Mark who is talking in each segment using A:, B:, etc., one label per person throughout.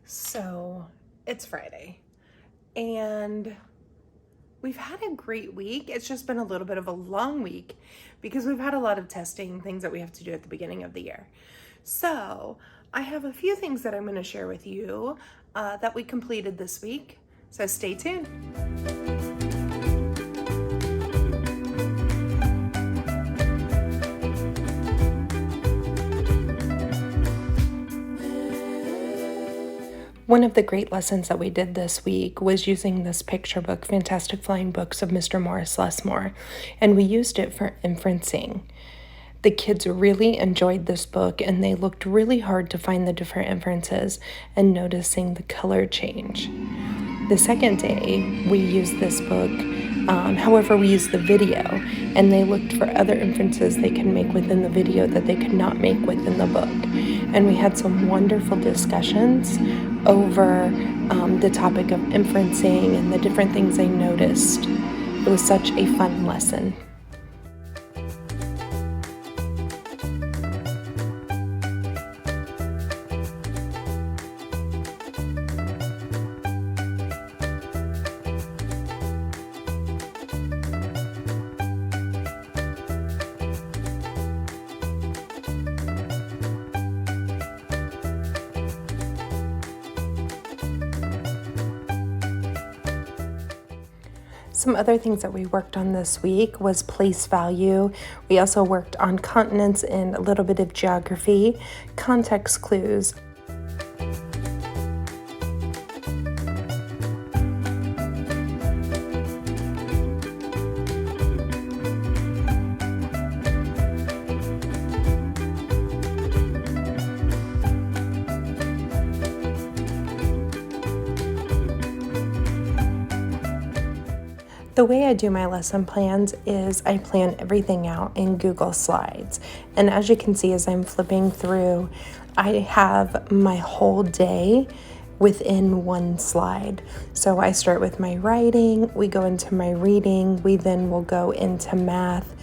A: So it's Friday and we've had a great week. It's just been a little bit of a long week because we've had a lot of testing, things that we have to do at the beginning of the year. So I have a few things that I'm going to share with you that we completed this week. So stay tuned. One of the great lessons that we did this week was using this picture book, Fantastic Flying Books of Mr. Morris Lesmore, and we used it for inferencing. The kids really enjoyed this book and they looked really hard to find the different inferences and noticing the color change. The second day, we used this book, however, we used the video, and they looked for other inferences they could make within the video that they could not make within the book. And we had some wonderful discussions over the topic of inferencing and the different things they noticed. It was such a fun lesson. Some other things that we worked on this week was place value. We also worked on continents and a little bit of geography, context clues. The way I do my lesson plans is I plan everything out in Google Slides. And as you can see, as I'm flipping through, I have my whole day within one slide. So I start with my writing, we go into my reading, we then will go into math,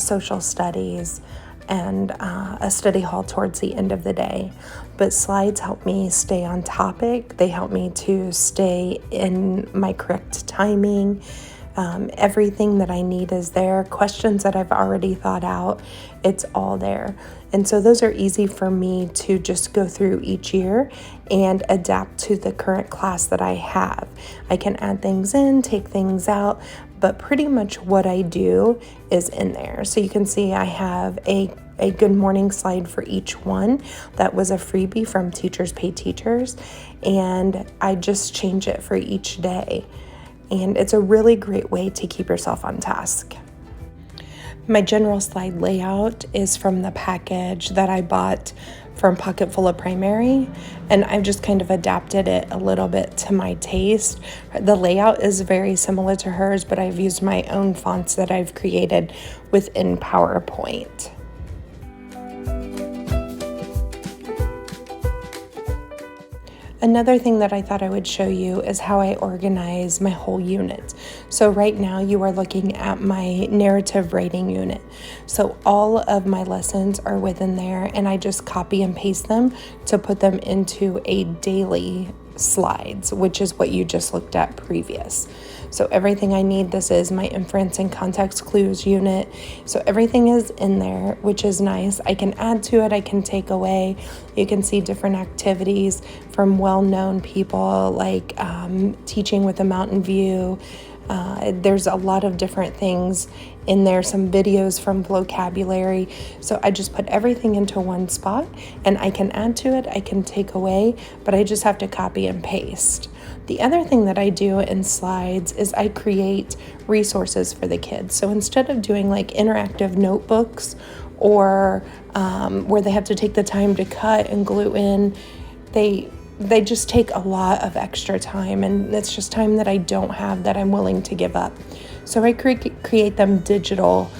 A: social studies, and a study hall towards the end of the day. But slides help me stay on topic. They help me to stay in my correct timing. Everything that I need is there. Questions that I've already thought out, it's all there. And so those are easy for me to just go through each year and adapt to the current class that I have. I can add things in, take things out, but pretty much what I do is in there. So you can see I have a good morning slide for each one. That was a freebie from Teachers Pay Teachers, and I just change it for each day. And it's a really great way to keep yourself on task. My general slide layout is from the package that I bought from Pocketful of Primary, and I've just kind of adapted it a little bit to my taste. The layout is very similar to hers, but I've used my own fonts that I've created within PowerPoint. Another thing that I thought I would show you is how I organize my whole unit. So right now you are looking at my narrative writing unit. So all of my lessons are within there, and I just copy and paste them to put them into a daily slides, which is what you just looked at previous. So everything I need, this is my inference and context clues unit. So everything is in there, which is nice. I can add to it, I can take away. You can see different activities from well-known people like teaching with a mountain view. There's a lot of different things in there, some videos from vocabulary. So I just put everything into one spot, and I can add to it, I can take away, but I just have to copy and paste. The other thing that I do in slides is I create resources for the kids. So instead of doing like interactive notebooks or where they have to take the time to cut and glue in, they just take a lot of extra time, and it's just time that I don't have that I'm willing to give up. So I create them digital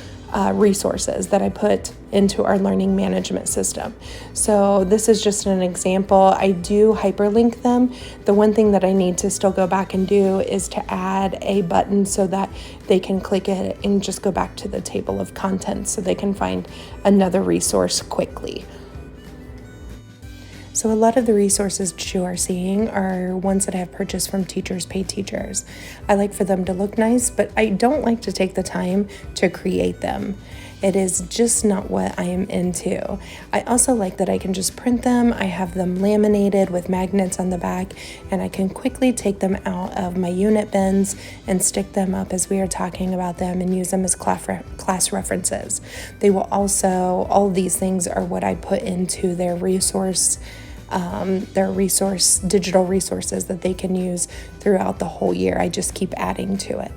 A: resources that I put into our learning management system. So this is just an example. I do hyperlink them. The one thing that I need to still go back and do is to add a button so that they can click it and just go back to the table of contents so they can find another resource quickly. So a lot of the resources that you are seeing are ones that I have purchased from Teachers Pay Teachers. I like for them to look nice, but I don't like to take the time to create them. It is just not what I am into. I also like that I can just print them. I have them laminated with magnets on the back, and I can quickly take them out of my unit bins and stick them up as we are talking about them and use them as class references. They will also, all of these things are what I put into their digital resources that they can use throughout the whole year. I just keep adding to it.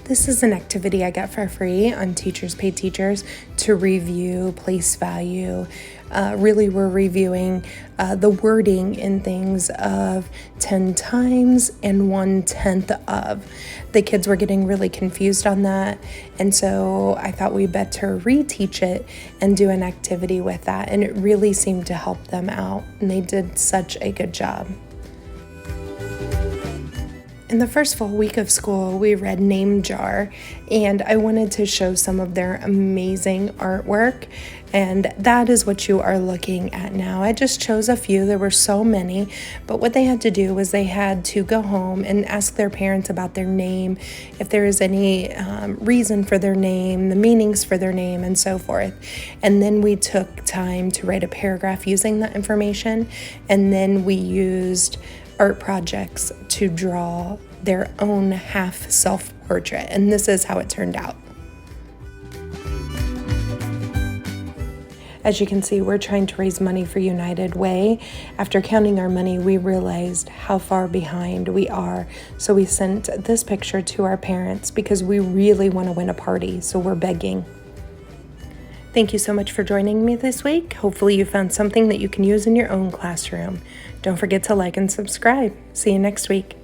A: This is an activity I got for free on Teachers Pay Teachers to review place value. Really, we're reviewing the wording in things of 10 times and 1/10 of. The kids were getting really confused on that, and so I thought we better reteach it and do an activity with that, and it really seemed to help them out, and they did such a good job. In the first full week of school, we read Name Jar, and I wanted to show some of their amazing artwork, and that is what you are looking at now. I just chose a few. There were so many, but what they had to do was they had to go home and ask their parents about their name, if there is any reason for their name, the meanings for their name, and so forth. And then we took time to write a paragraph using that information, and then we used art projects to draw their own half self-portrait, and this is how it turned out. As you can see, we're trying to raise money for United Way. After counting our money, we realized how far behind we are, so we sent this picture to our parents because we really want to win a party, so we're begging. Thank you so much for joining me this week. Hopefully you found something that you can use in your own classroom. Don't forget to like and subscribe. See you next week.